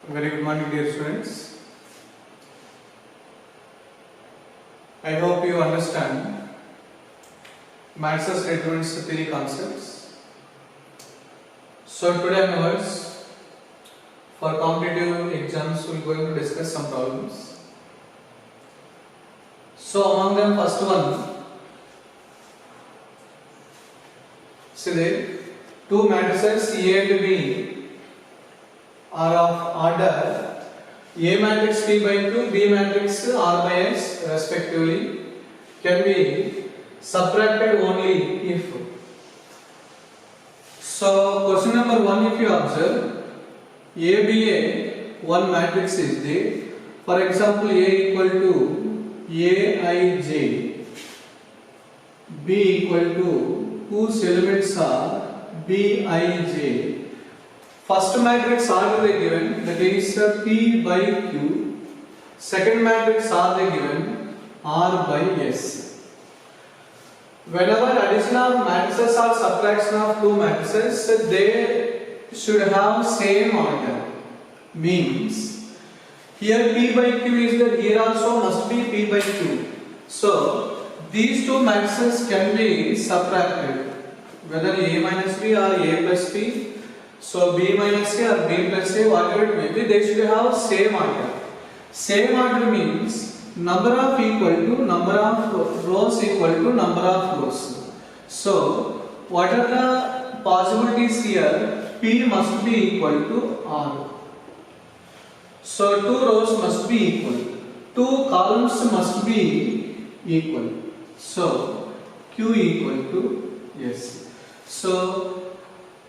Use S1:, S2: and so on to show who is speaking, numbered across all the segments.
S1: Very good morning, dear students. I hope you understand Max's determinants theory concepts. So today onwards, for competitive exams, we are going to discuss some problems. So among them, first one, see there, two matrices A and B are of order A matrix P by Q, B matrix R by S respectively, can be subtracted only if. So question number 1, if you observe ABA, one matrix is there. For example, A equal to Aij, B equal to whose elements are Bij. First matrix R they given, that is P by Q. Second matrix R they given, R by S. Whenever addition of matrices or subtraction of two matrices, they should have same order. Means here P by Q is there, here also must be P by Q. So these two matrices can be subtracted, whether A minus B or A plus B. So B minus A or B plus A, whatever it may be, they should have same order. Same order means number of equal to number of rows equal to number of rows. So what are the possibilities here? P must be equal to R. So two rows must be equal. Two columns must be equal. So Q equal to S. So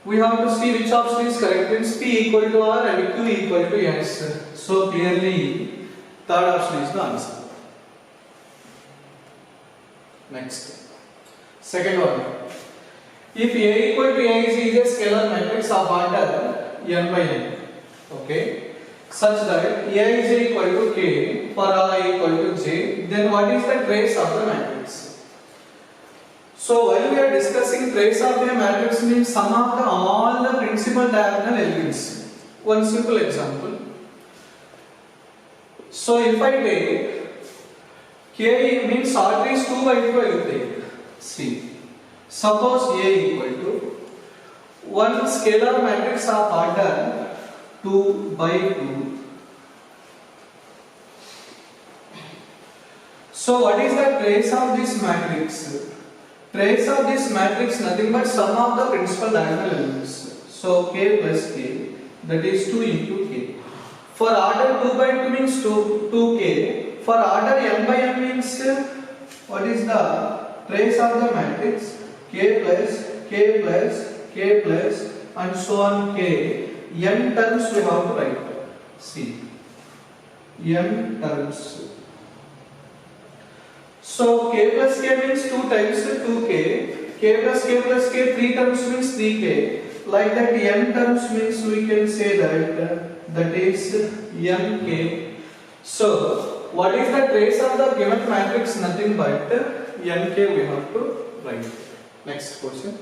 S1: we have to see which option is correct. Means P equal to R and Q equal to S. So clearly third option is the answer. Next. Second one. If A equal to A is a scalar matrix of order n by n, okay, such that A is equal to K for I equal to J, then what is the trace of the matrix? So while we are discussing trace of a matrix means sum of all the principal diagonal elements. One simple example. So if I take K means R is 2 by 2, I will take. See, suppose A equal to one scalar matrix of order 2 by 2. So what is the trace of this matrix? Trace of this matrix nothing but sum of the principal diagonal elements. So K plus K, that is 2 into K. For order 2 by 2 means 2K. For order n by n means what is the trace of the matrix? K plus K plus K plus and so on K. N terms we have to write. See, n terms. So K plus K means 2 times 2K, K plus K 3 terms means 3K, like that n terms means we can say that is nk. So what is the trace of the given matrix? Nothing but nk we have to write. Next question.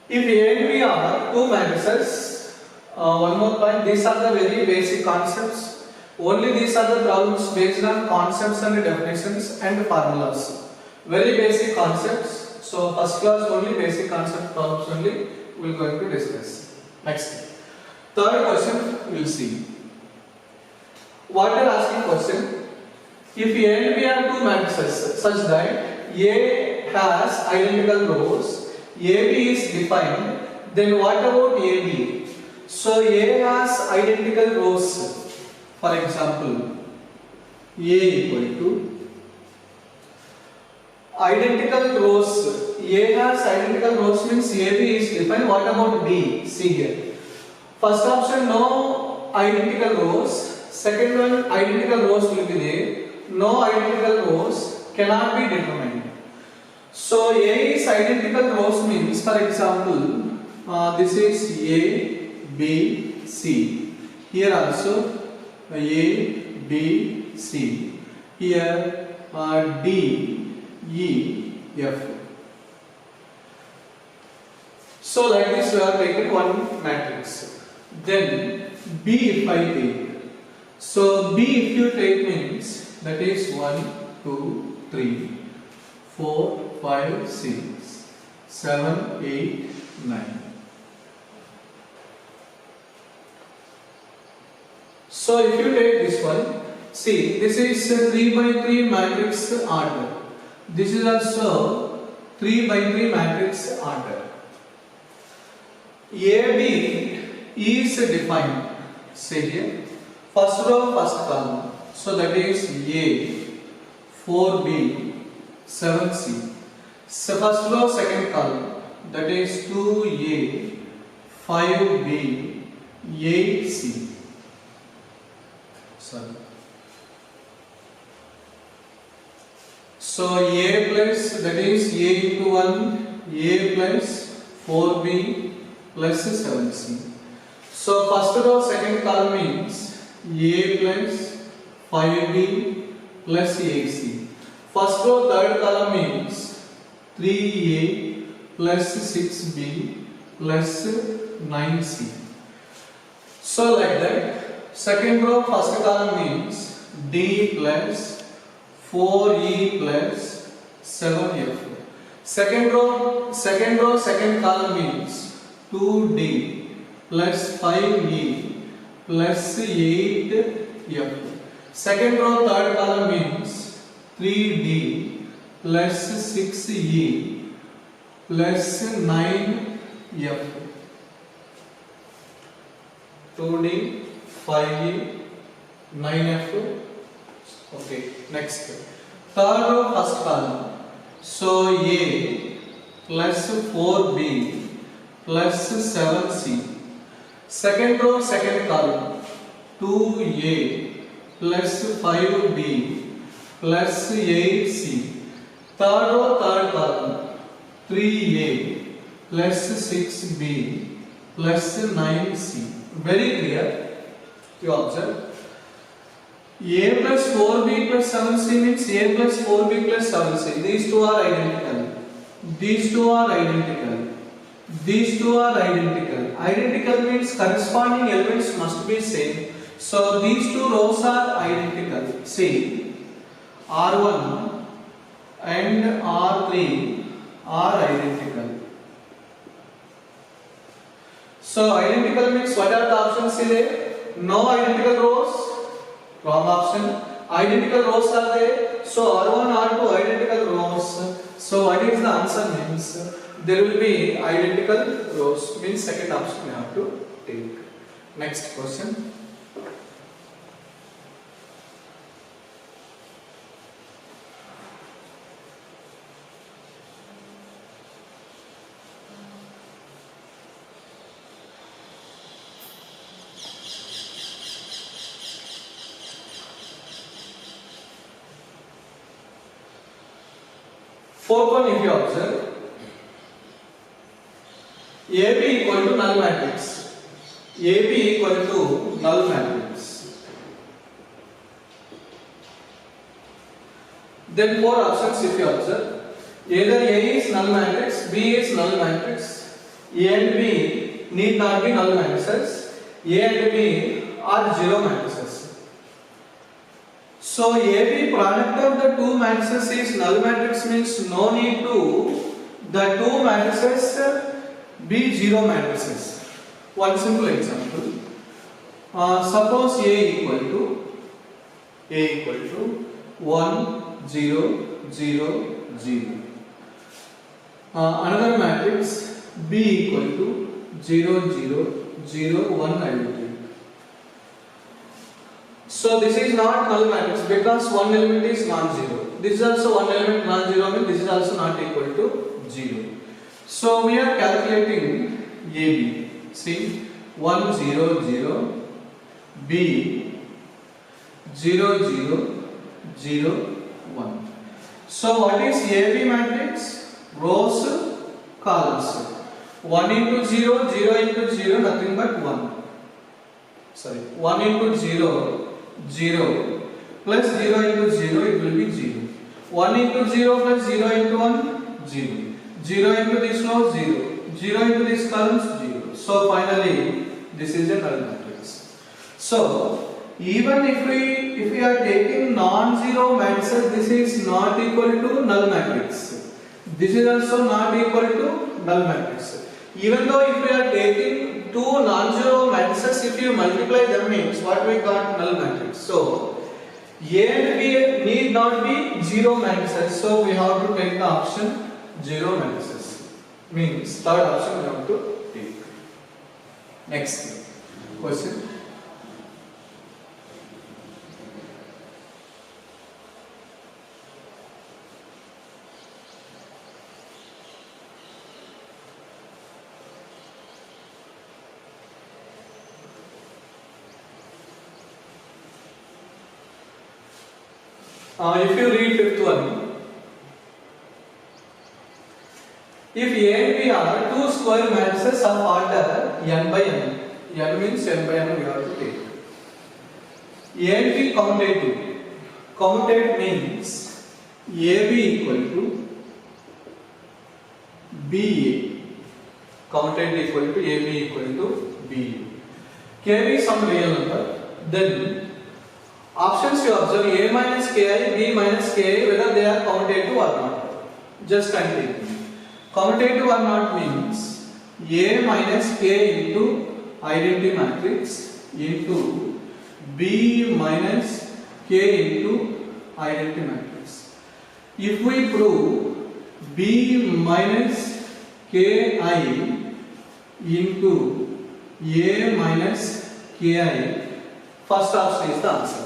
S1: If A and B are two matrices, one more point, these are the very basic concepts. Only these are the problems based on concepts and definitions and formulas. Very basic concepts. So first class only basic concept problems only we are going to discuss. Next. Third question we will see. What are asking question? If A and B are two matrices such that A has identical rows, AB is defined, then what about AB? So A has identical rows. For example, A equal to identical rows. A has identical rows means AB is defined. What about B? See here. First option no identical rows. Second one identical rows will be there. No identical rows cannot be determined. So A is identical rows means, for example, this is A, B, C. Here also A, B, C. Here D, E, F. So like this we are taking one matrix. Then B if I take. So B if you take means that is 1, 2, 3, 4, 5, 6, 7, 8, 9. So if you take this one, see this is a 3 by 3 matrix order. This is also 3 by 3 matrix order. AB is defined. See here, first row, first column. So that is A, 4B, 7C. So first row, second column. That is 2A, 5B, 8C. Sorry. So A plus, that is A into 1, A plus 4B plus 7C. So first row, second column means A plus 5B plus 8C. First row, third column means 3A plus 6B plus 9C. So like that. Second row, first column means D plus 4E plus 7F. Second row, second column means 2D plus 5E plus 8F. Second row, third column means 3D plus 6E plus 9F. 2D, 5E, 9F. Okay, next. Third row, first column. So A plus 4B plus 7C. Second row, second column. 2A plus 5B plus 8C. Third row, third column. 3A plus 6B plus 9C. Very clear. You observe. A plus 4B plus 7C means A plus 4B plus 7C. These two are identical. These two are identical. These two are identical. Identical means corresponding elements must be same. So these two rows are identical. See, R1 and R3 are identical. So identical means what are the options here? No identical rows. Wrong option. Identical rows are there. So R1, R2 identical rows. So what is the answer means? There will be identical rows. Means second option you have to take. Next question. Fourth one, if you observe, AB equal to null matrix. AB equal to null matrix. Then four options if you observe. Either A is null matrix, B is null matrix. A and B need not be null matrices. A and B are zero matrices. So AB product of the two matrices is null matrix means no need to the two matrices be zero matrices. One simple example. Suppose A equal to 1, 0, 0, 0. Another matrix B equal to 0, 0, 0, 1 I will take. So this is not null matrix because one element is non-zero. This is also one element non-zero means this is also not equal to 0. So we are calculating AB. See 1, 0, 0, B 0, 0, 0, 1. So what is AB matrix? Rows, columns. 1 into 0, 0 into 0, nothing but 1. Sorry, 1 into 0, 0. Plus 0 into 0, it will be 0. 1 into 0 plus 0 into 1, 0. 0 into this row, 0. 0 into this column, 0. So finally, this is a null matrix. So even if we are taking non-zero matrices, this is not equal to null matrix. This is also not equal to null matrix. Even though if we are taking two non-zero matrices, if you multiply them means what we got null matrix. So A and B need not be zero matrices. So we have to take the option zero matrices. Means third option we have to take. Next question. If you read fifth one, if A and B are two square matrices of order n by n, n means n by n we have to take. A and B commutative. Commutative means AB equal to BA. Commutative equal to AB equal to BA. KB is some real number. Then options you observe A minus Ki, B minus Ki, whether they are commutative or not. Just I am taking. Commutative or not means A minus K into identity matrix into B minus K into identity matrix. If we prove B minus Ki into A minus Ki, first option is the answer.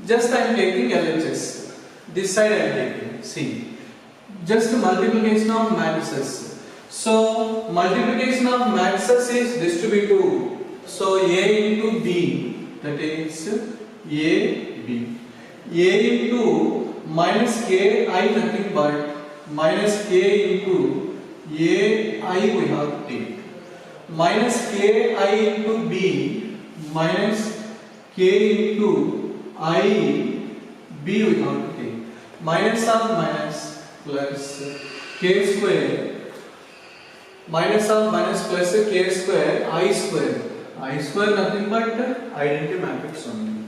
S1: Just I am taking LHS. This side I am taking. See. Just multiplication of matrices. So multiplication of matrices is this to be 2. So A into B, that is A B. A into minus Ki, nothing but minus K into A we have to take. Minus Ki into B minus K into I B we have to take. Minus of minus plus K square. Minus of minus plus K square I square. I square nothing but identity matrix only.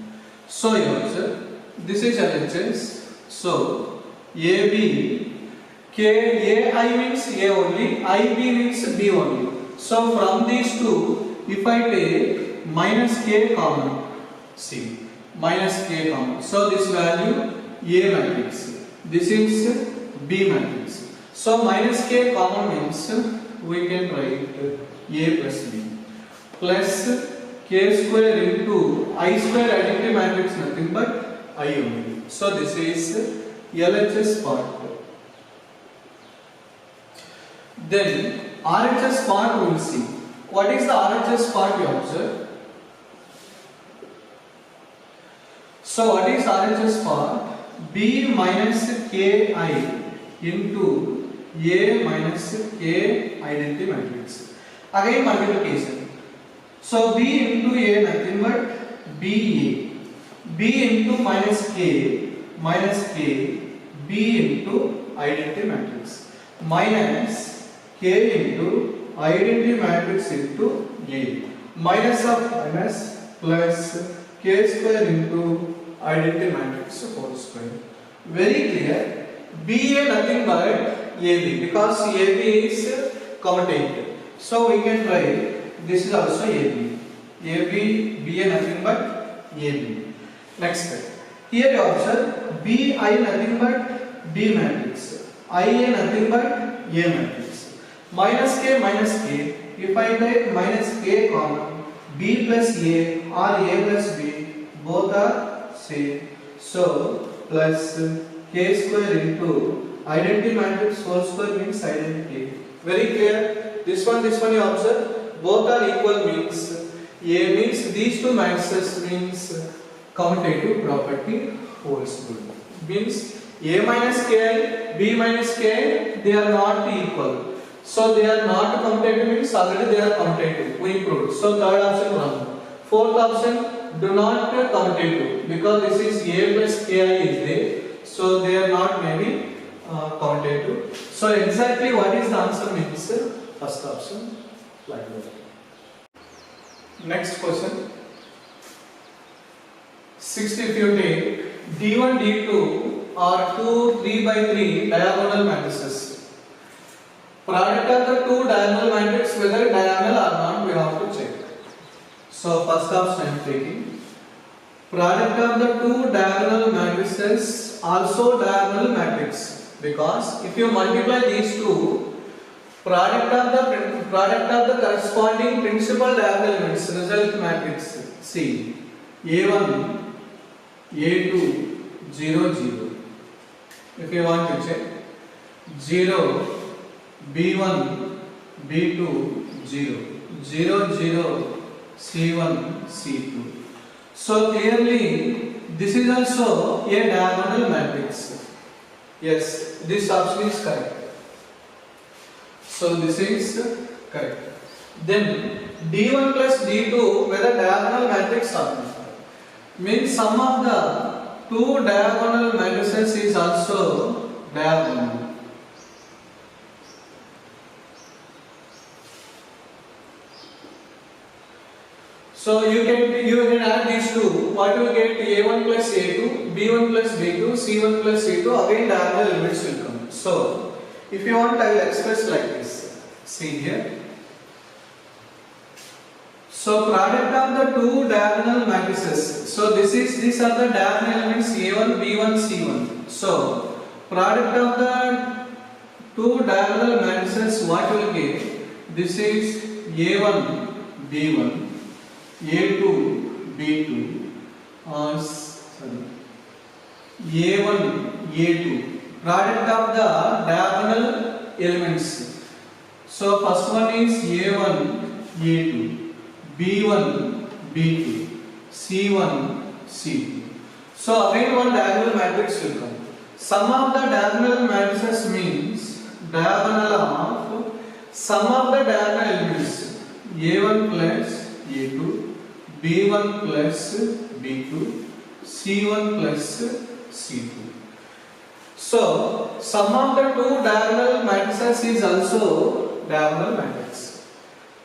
S1: So here this is LHS. So AB K AI means A only, IB means B only. So from these two, if I take minus K common, see. Minus K common. So this value A matrix. This is B matrix. So minus K common means we can write A plus B plus K square into I square identity matrix nothing but I only. So this is LHS part. Then RHS part we will see. What is the RHS part we observe? So what is RHS part? B minus Ki into A minus K identity matrix. Again multiplication. So B into A nothing but BA. B into minus K B into identity matrix minus K into identity matrix into A. Minus of minus plus K square into identity matrix whole square. Very clear. BA nothing but AB because AB is commutative. So we can write this is also AB. AB, BA nothing but AB. Next step. Here you observe BI nothing but B matrix. IA nothing but A matrix. Minus K. If I take minus K common, B plus A or A plus B both are same. So plus K square into identity matrix whole square means identity. Very clear. This one you observe both are equal means A means these two matrices means commutative property holds good. Means A minus Ki, B minus Ki, they are not equal. So they are not commutative means already they are commutative. We proved. So third option wrong. Fourth option do not commutative because this is A plus AI is there, so they are not maybe commutative. So exactly what is the answer means first option like that. Next question. 60 if you take D1 D2 are two 3 by 3 diagonal matrices. Product of the two diagonal matrices whether diagonal or not we have to check. So first option I am taking. Product of the two diagonal matrices also diagonal matrix, because if you multiply these two, product of the corresponding principal diagonal elements result matrix C A1 A2 0 0. If you want to check 0 B1 B2 0 0 0 C1 C2. So clearly this is also a diagonal matrix. Yes, this option is correct. So this is correct. Then D1 plus D2 whether diagonal matrix or not, means sum of the two diagonal matrices is also diagonal. So you can add these two. What you get? A1 plus A2, B1 plus B2, C1 plus C2. Again diagonal elements will come. So if you want, I will express like this. See here. So product of the two diagonal matrices. So these are the diagonal elements A1, B1, C1. So product of the two diagonal matrices, what you will get? This is A1, B1. A2, B2, A1, A2, product of the diagonal elements. So first one is A1, A2, B1, B2, C1, C2. So again one diagonal matrix will come. Sum of the diagonal matrices means diagonal of sum of the diagonal elements A1 plus A2, B1 plus B2, C1 plus C2. So sum of the two diagonal matrices is also diagonal matrix.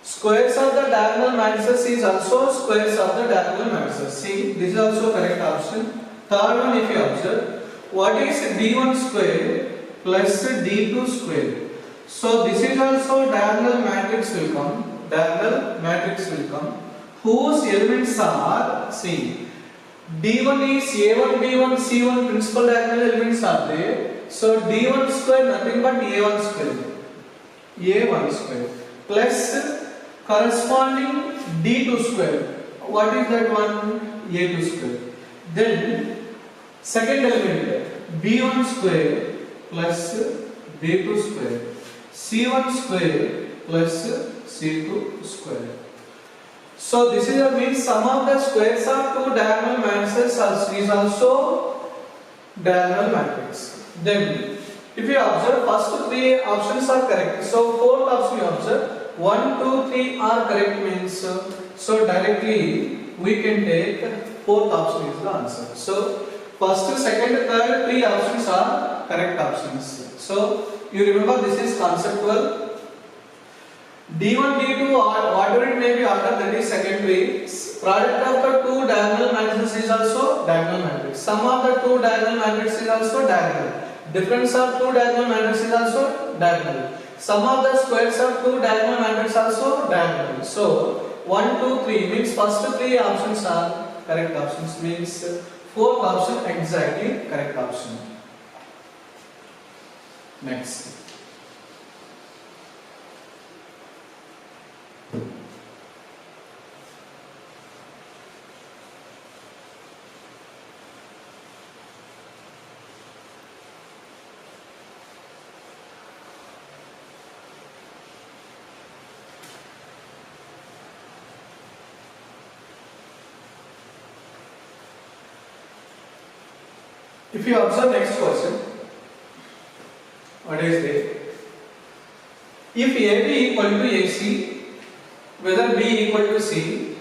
S1: Squares of the diagonal matrices is also squares of the diagonal matrices. See, this is also correct option. Third one, if you observe, what is D1 square plus D2 square? So this is also diagonal matrix will come. Diagonal matrix will come. Whose elements are, see, D1 is A1, B1, C1 principal diagonal elements are there. So D1 square nothing but A1 square. A1 square plus corresponding D2 square. What is that one? A2 square. Then second element B1 square plus B2 square. C1 square plus C2 square. So this is a means sum of the squares of two diagonal matrices is also diagonal matrix. Then if you observe, first three options are correct. So fourth option you observe 1, 2, 3 are correct means so directly we can take fourth option is the answer. So first, second, third, three options are correct options. So you remember this is conceptual. D1, D2 or whatever it may be after that is secondary. Product of the two diagonal matrices is also diagonal matrix. Sum of the two diagonal matrices is also diagonal. Difference of two diagonal matrices is also diagonal. Sum of the squares of two diagonal matrices also diagonal. So 1, 2, 3 means first three options are correct options, means fourth option exactly correct option. Next. If you observe next question, what is there? If AB equal to AC, whether B equal to C,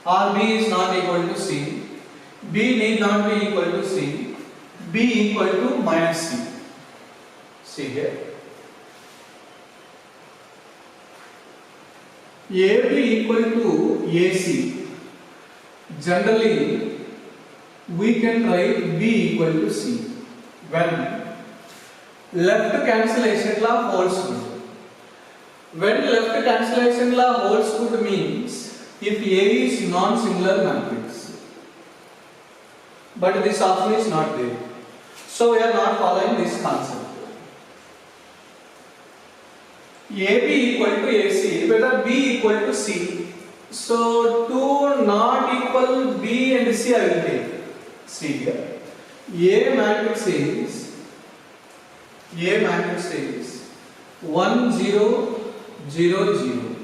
S1: or B is not equal to C, B need not be equal to C, B equal to minus C. See here. AB equal to AC. Generally, we can write B equal to C when left cancellation law holds good. When left cancellation law holds good means if A is non-singular matrix, but this option is not there. So we are not following this concept. AB equal to AC, whether B equal to C. So two not equal B and C I will take. See here. A matrix is 1 0 0 0.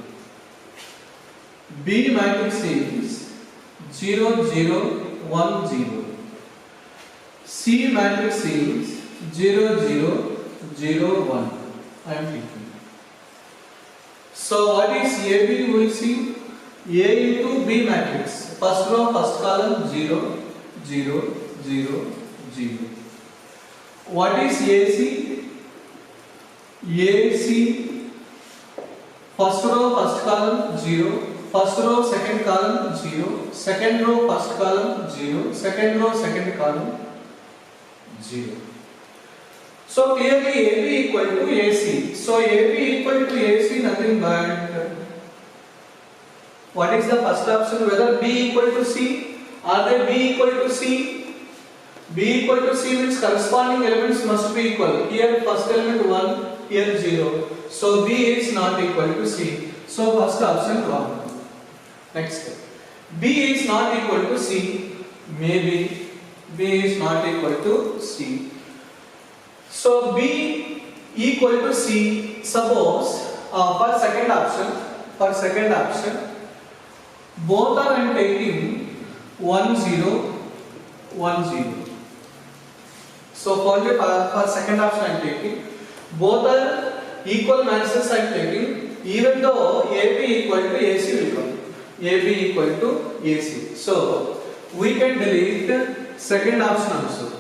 S1: B matrix is 0 0 1 0. C matrix is 0 0 0 1. I am taking. So what is AB? We will see A into B matrix. First row, first column 0 0 0 0. What is AC? AC first row, first column 0. First row, second column 0. Second row, first column 0. Second row, second column 0. So clearly AB equal to AC. So AB equal to AC nothing but what is the first option? Whether B equal to C, are they B equal to C? B equal to C means corresponding elements must be equal. Here first element 1, here 0. So B is not equal to C. So first option wrong. Next, B is not equal to C. Maybe B is not equal to C. So B equal to C. Suppose for second option, both are I'm taking 1 0 1 0. So for second option I am taking both are equal matrices I am taking, even though AB equal to AC will come. AB equal to AC. So we can delete second option also.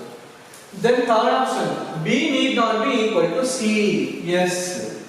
S1: Then third option, B need not be equal to C. Yes,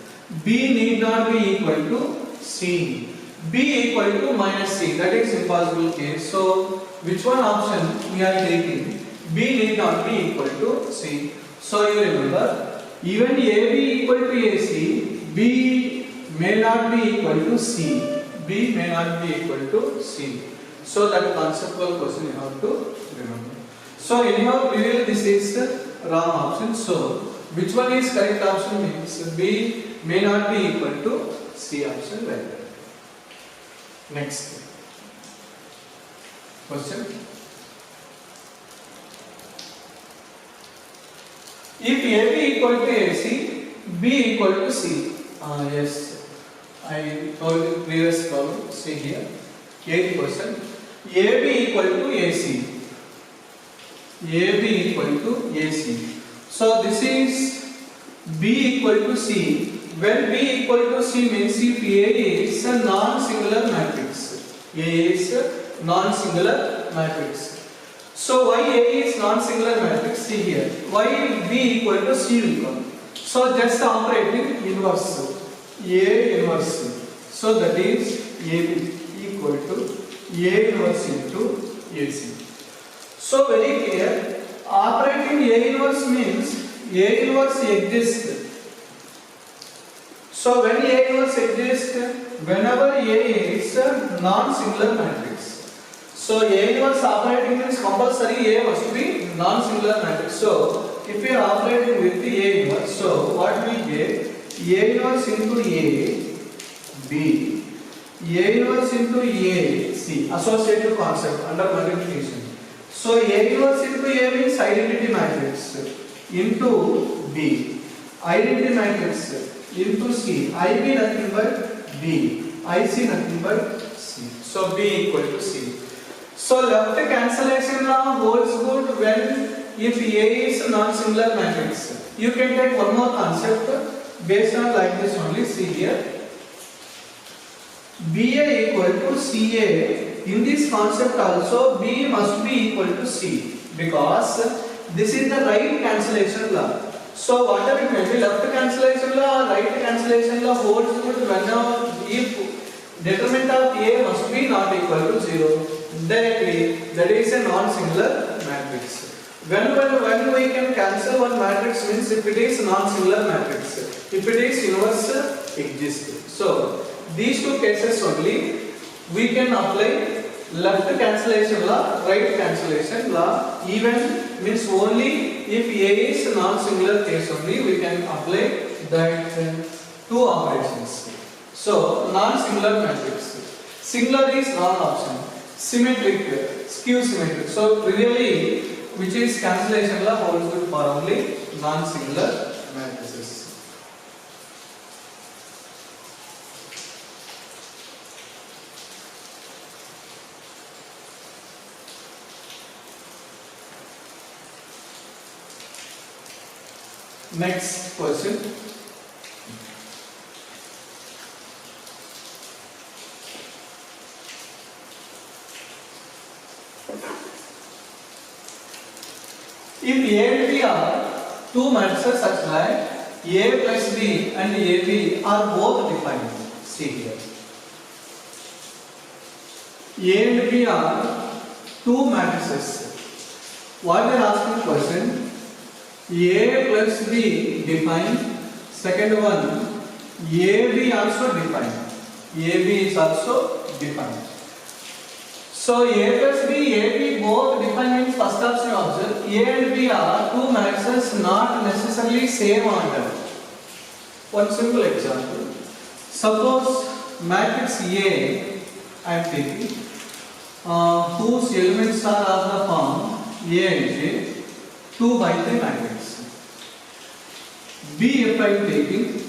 S1: B need not be equal to C. B equal to minus C. That is impossible case. So which one option we are taking? B need not be equal to C. So you remember, even AB equal to AC, B may not be equal to C. B may not be equal to C. So that conceptual question you have to remember. So anyhow, really this is the wrong option. So which one is correct option means B may not be equal to C option like that. Next question. If AB equal to AC, B equal to C. Yes, I told you previous problem. See here, 80%. AB equal to AC. AB equal to AC. So this is B equal to C. When B equal to C means if A is a non-singular matrix. A is a non-singular matrix. So why A is non-singular matrix? See here. Why B equal to C will come. So just operating inverse. A inverse C. So that is AB equal to A inverse into AC. So very clear. Operating A inverse means A inverse exists. So when A inverse exists, whenever A is a non-singular matrix. So A inverse operating means compulsory A must be non-singular matrix. So if we are operating with the A inverse, so what we get? A inverse into A, B, A inverse into A, C, associative concept under multiplication. So A inverse into A means identity matrix into B, identity matrix into C, IB nothing but B, IC nothing but C. So B equal to C. So left cancellation law holds good when if A is a non-singular matrix. You can take one more concept based on like this only. See here, BA equal to CA in this concept also B must be equal to C, because this is the right cancellation law. So whatever it may be, left cancellation law or right cancellation law holds good whenever if determinant of A must be not equal to 0. Directly, that is a non-singular matrix. When we can cancel one matrix means if it is non-singular matrix, if it is inverse exists. So these two cases only we can apply left cancellation law, right cancellation law. Even means only if A is non-singular case only we can apply that two operations. So non-singular matrix. Singular is wrong option. Symmetric, skew symmetric. So really, which is cancellation law holds good for only non-singular matrices. Next question. If A and B are two matrices such that A plus B and AB are both defined, see here. A and B are two matrices. What they are asking question? A plus B defined. Second one, AB also defined. AB is also defined. So A plus B, AB both defined means first option observe. A and B are two matrices not necessarily same order. One simple example. Suppose matrix A I am taking whose elements are of the form A and J, 2 by 3 matrix. B if I am taking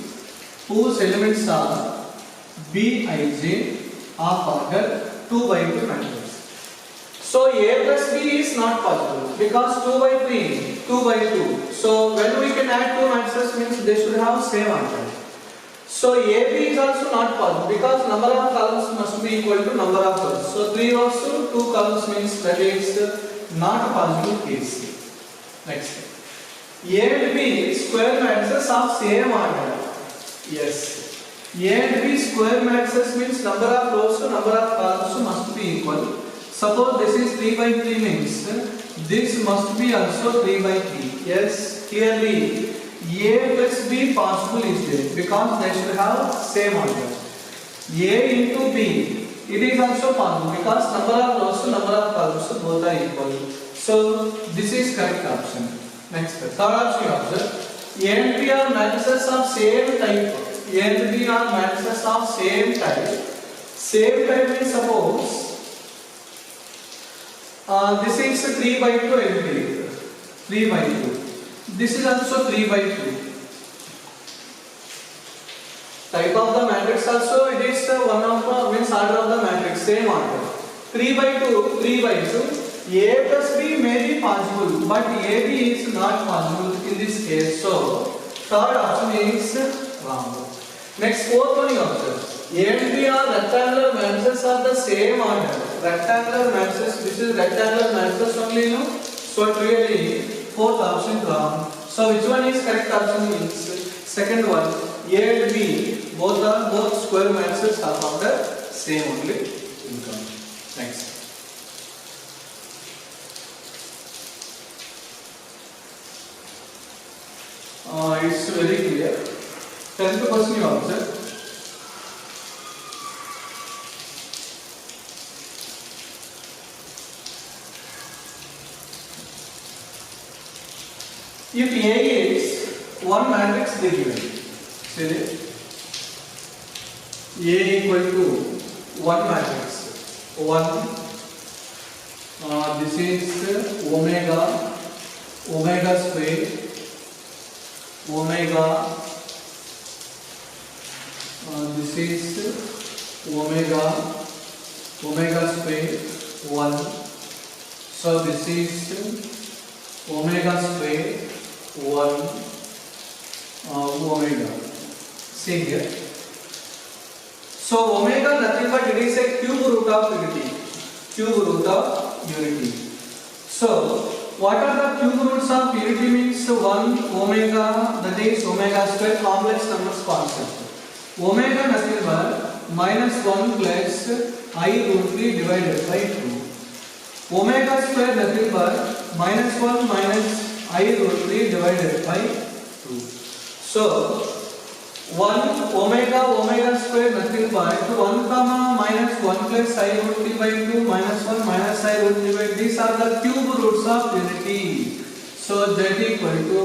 S1: whose elements are B, I, J of order 2 by 2 matrix. So A plus B is not possible because 2 by 3, 2 by 2. So when we can add two matrices means they should have same order. So AB is also not possible because number of columns must be equal to number of rows. So 3 rows to 2 columns means that is not a possible case. Next. A and B square matrices of same order. Yes. A and B square matrices means number of rows to number of columns must be equal. Suppose this is 3 by 3 means this must be also 3 by 3. Yes, clearly A plus B possible is there because they should have same order. A into B, it is also possible because number of rows to number of columns both are equal. So this is correct option. Next, third option observe. A and B are matrices of same type. A and B are matrices of same type. Same type means suppose this is 3 by 2 entry. 3 by 2. This is also 3 by 2. Type of the matrix also it is one of the means order of the matrix, same order. 3 by 2, 3 by 2. A plus B may be possible, but AB is not possible in this case. So third option is wrong. Next, fourth one you observe. A and B are rectangular matrices of the same order. Rectangular matrices, this is rectangular matrices only, no? So really, fourth option wrong. So which one is correct option is second one. A and B both square matrices are of the same only income. Next. It's very clear. 10th question you observe. If A is one matrix they given, say A equal to one matrix, this is omega square, this is omega square 1. So this is omega square 1 omega. See here. So omega nothing but it is a cube root of unity. cube root of unity. So what are the cube roots of unity? Means 1 omega, that is omega square, complex numbers concept. Omega nothing but minus 1 plus I root 3 divided by 2. Omega square nothing but minus 1 minus I root 3 divided by 2. So 1 omega square nothing but 1 comma minus 1 plus I root 3 by 2 minus 1 minus I root 3 by 2. These are the cube roots of unity. So z equal to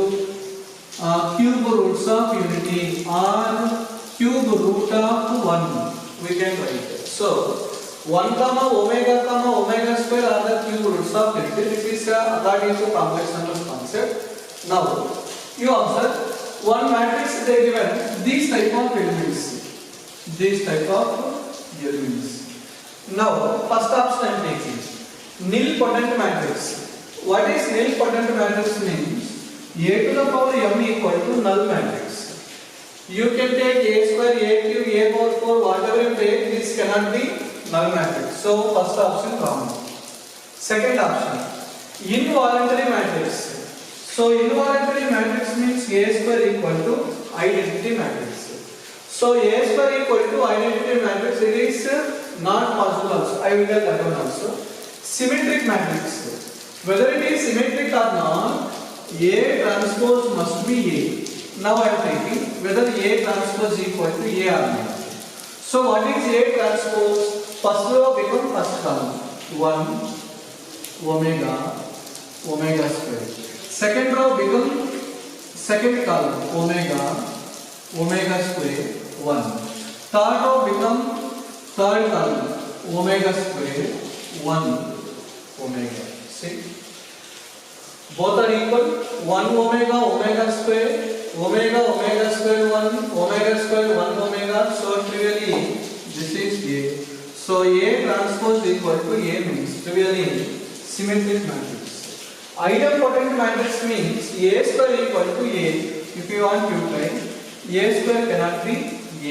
S1: cube roots of unity or cube root of 1 we can write. So 1 comma omega square are the cube roots of unity. This is according to complex numbers concept. Now you observe one matrix they given these type of elements. These type of elements. Now first option I am taking nilpotent matrix. What is nilpotent matrix means? A to the power m equal to null matrix. You can take a square, a cube, a power 4, whatever you take, this cannot be null matrix. So first option wrong. Second option, involuntary matrix. So involuntary matrix means a square equal to identity matrix. So a square equal to identity matrix, it is not possible also. I will tell that one also. Symmetric matrix. Whether it is symmetric or not, A transpose must be A. Now I am taking whether A transpose equal to A or not. So what is A transpose? First row become first column. 1 omega square. Second row become second column. Omega square 1. Third row become third column. Omega square 1 omega. See? Both are equal. 1 omega square, omega square 1, omega square 1 omega. So trivially this is A. So A transpose equal to A means trivially symmetric matrix. Idempotent matrix means A square equal to A. If you want to try, A square cannot be A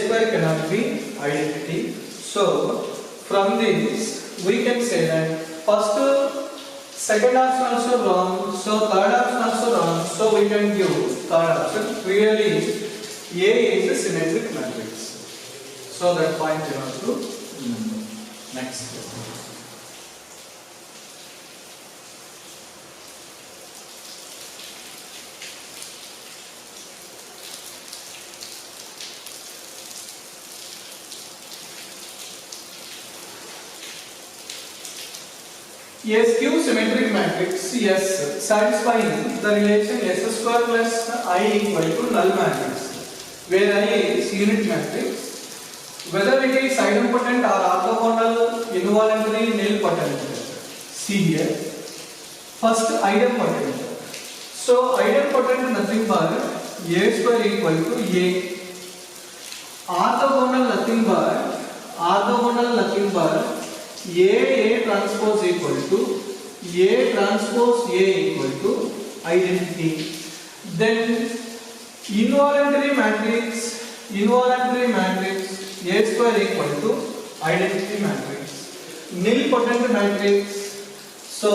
S1: square cannot be identity. So from this we can say that first second option also wrong, so third option also wrong, so we can give third option. Really, A is a symmetric matrix. So that point you have to remember. Next. A skew symmetric matrix S satisfying the relation S square plus I equal to null matrix, where I is unit matrix. Whether it is idempotent or orthogonal, involuntary, nilpotent. See here. First idempotent. So idempotent nothing but A square equal to A. Orthogonal nothing but A transpose equal to A transpose A equal to identity. Then involuntary matrix A square equal to identity matrix. Nilpotent matrix, so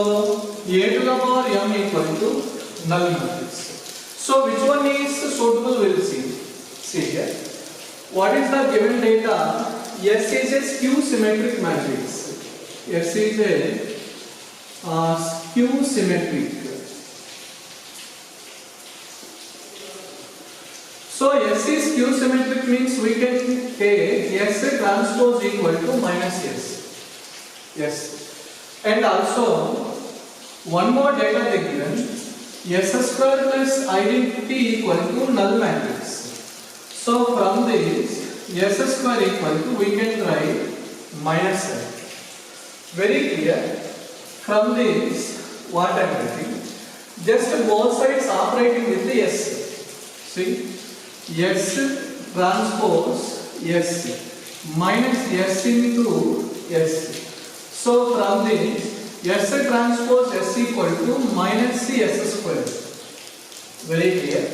S1: A to the power m equal to null matrix. So which one is suitable we will see. See here. What is the given data? S is a skew symmetric matrix. S is a skew symmetric. So S is skew symmetric means we can take S transpose equal to minus S. Yes. And also one more data they given, S square plus identity equal to null matrix. So from this S square equal to we can write minus S. Very clear. From this, what I am writing? Just both sides operating with the S. See, S transpose S minus S into S. So from this, S transpose S equal to minus S square. Very clear.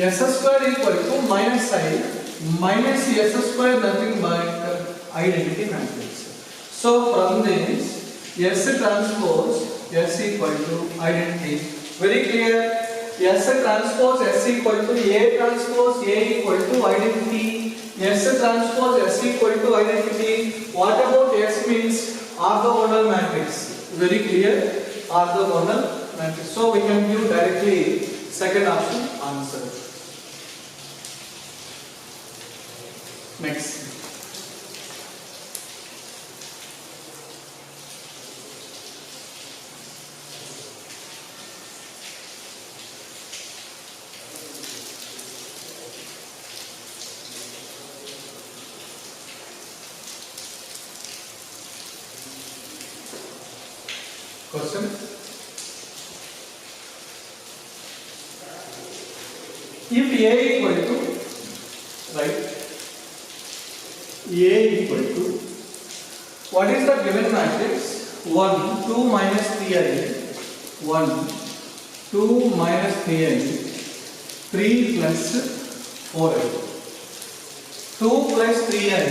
S1: S square equal to minus I minus S square nothing but identity matrix. So from this, S transpose S equal to identity. Very clear. S transpose S equal to A transpose A equal to identity. S transpose S equal to identity. What about S means orthogonal matrix? Very clear. Orthogonal matrix. So we can give directly second option answer. Next. Question. If A equal to, right, A equal to, what is the given matrix? 1, 2 minus 3i, 1, 2 minus 3i, 3 plus 4i, 2 plus 3i,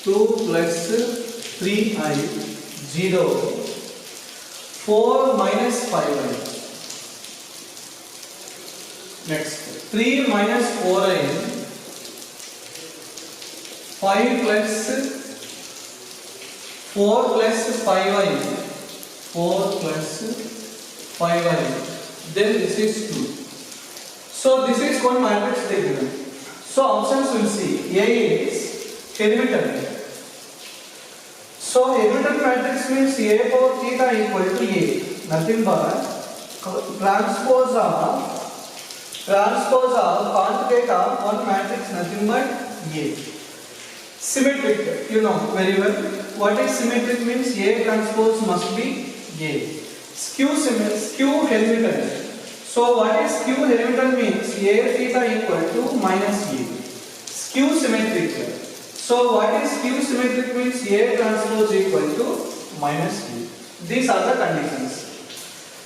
S1: 2 plus 3i, 0, 4 minus 5i. Next, 3 minus 4i, 5 plus 4 plus 5i, 4 plus 5i. Then this is 2. So this is one matrix they given. So options will see A is Hermitian. So Hermitian matrix means A power theta equal to A. Nothing but transpose of conjugate of one matrix, nothing but A. Symmetric, you know very well. What is symmetric means A transpose must be A. Skew Hermitian. So what is skew Hermitian means A theta equal to minus A. Skew symmetric. So what is skew symmetric means A transpose equal to minus B. These are the conditions.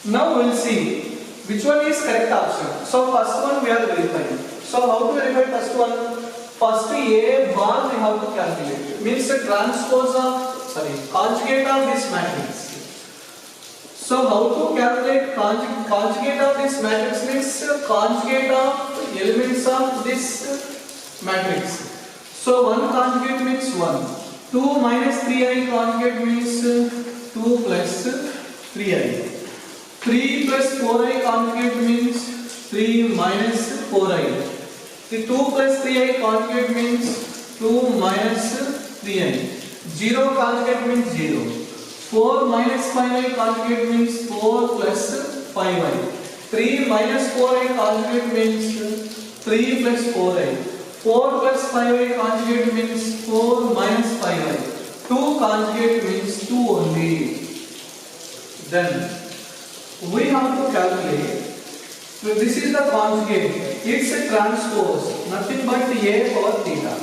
S1: Now we will see which one is correct option. So first one we are verifying. So how to verify first one? First A bar we have to calculate. Means the transpose of, conjugate of this matrix. So how to calculate conjugate of this matrix means conjugate of elements of this matrix. So 1 conjugate means 1. 2 minus 3i conjugate means 2 plus 3i. 3 plus 4i conjugate means 3 minus 4i. The 2 plus 3i conjugate means 2 minus 3i. 0 conjugate means 0. 4 minus 5i conjugate means 4 plus 5i. 3 minus 4i conjugate means 3 plus 4i. 4 plus 5i conjugate means 4 minus 5i. 2 conjugate means 2 only. Then we have to calculate. So this is the conjugate. It's a transpose. Nothing but A power theta.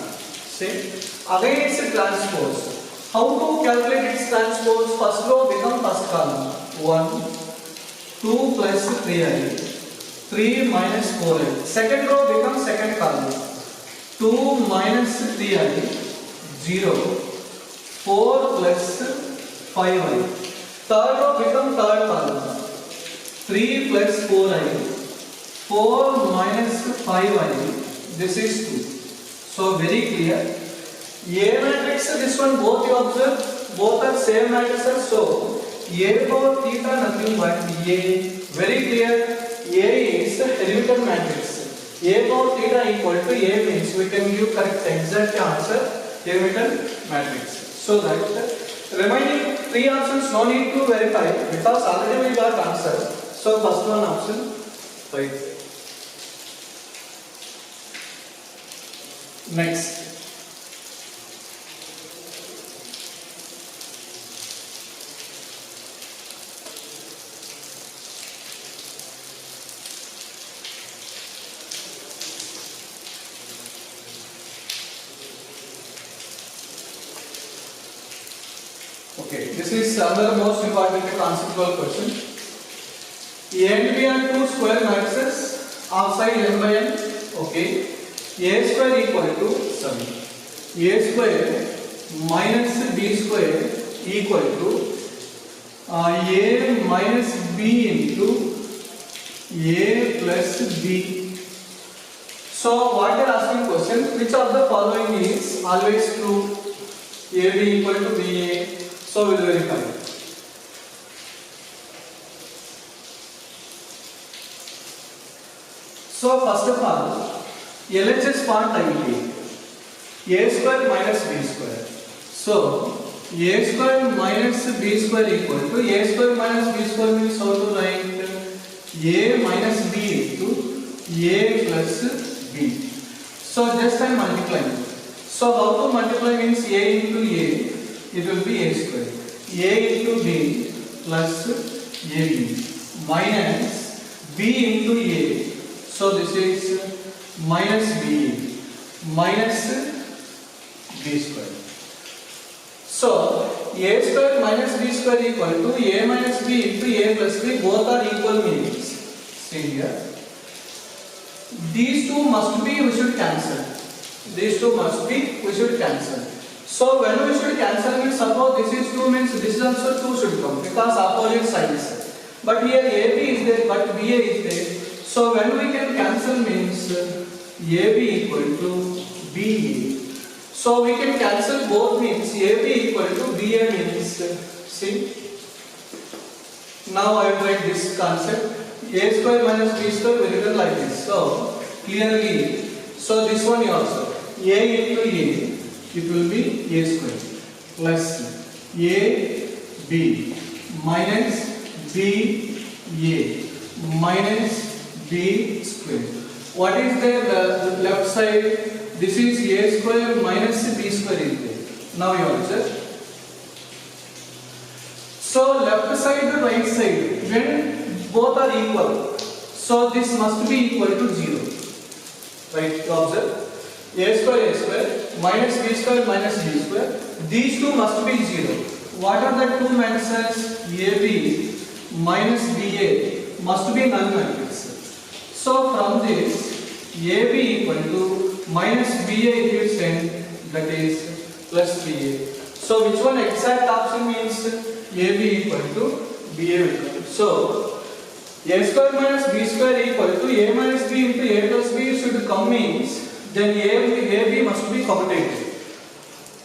S1: See? Again it's a transpose. How to calculate its transpose? First row become first column. 1, 2 plus 3i. 3 minus 4i. Second row becomes second column. 2 minus 3i, 0, 4 plus 5i. Third row becomes third column. 3 plus 4i, 4 minus 5i, this is 2. So very clear. A matrix, this one both you observe, both are same matrices. So A power theta nothing but A. Very clear. A is the Hermitian matrix. A power theta equal to A means we can give correct exact answer Hermitian matrix. So that remaining 3 options no need to verify because already we got answer. So first one option right. Next. Okay, this is another most important conceptual question. A and B are two square matrices of side n by n. Okay, A square equal to A square minus b square equal to a minus b into a plus b. So what they are asking question, which of the following is always true? AB equal to BA. So we will verify. So first of all, LHS part I will take a square minus b square. So a square minus b square equal to a square minus b square means how to write? A minus b into a plus b. So just I am multiplying. So how to multiply means a into a, it will be a square. A into b plus ab minus b into a. So this is minus b minus b square. So a square minus b square equal to a minus b into a plus b, both are equal means, see here, these two must be, we should cancel. These two must be, we should cancel. So when we should cancel means, suppose this is 2 means this is also 2 should come because opposite sides. But here AB is there but BA is there. So when we can cancel means AB equal to BA. So we can cancel both means AB equal to BA means, see. Now I will write this concept. A square minus b square we written like this. So clearly, so this one also a into a, it will be a square plus a b minus b a minus b square. What is there the left side? This is a square minus b square is there. Now you answer. So left side and right side, when both are equal, so this must be equal to 0. Right, you observe. A square minus b square. These two must be 0. What are the two matrices? AB minus BA must be null matrix. So from this, AB equal to minus BA if you send, that is plus BA. So which one exact option means AB equal to BA will come. So a square minus b square equal to a minus b into a plus b should come means, then AB must be commutative.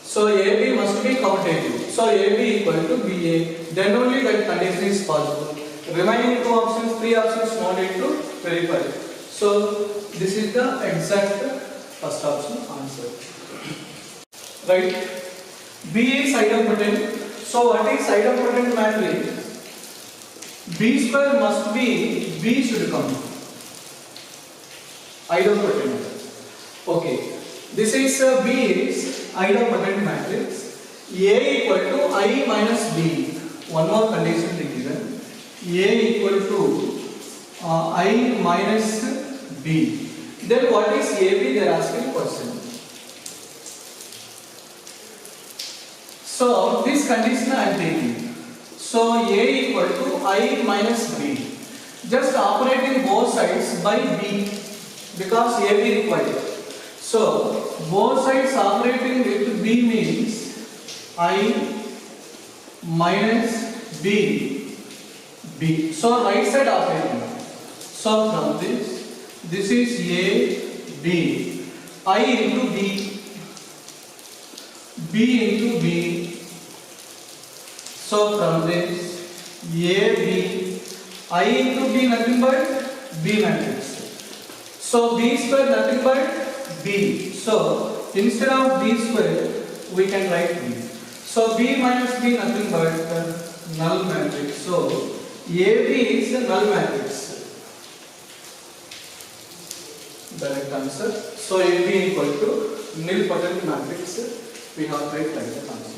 S1: So AB must be commutative. So AB equal to BA, then only that condition is possible. Remaining two options, three options, no need to verify. So this is the exact first option answer. Right? B is idempotent. So what is idempotent matrix? B square must be, B should come. Idempotent. Okay. This is B is idempotent matrix. A equal to I minus B. One more condition given. A equal to I minus B. Then what is AB? They are asking question. So this condition I am taking. So A equal to I minus B. Just operating both sides by B because AB required. So both sides operating with B means I minus B. So right side operating. So from this is A, B, I into B, B into B. So from this A, B, I into B nothing but B matrix. So B square nothing but B. So instead of B square we can write B. So B minus B nothing but null matrix. So AB is a null matrix. Direct answer. So AB equal to nilpotent matrix. We have write like that answer.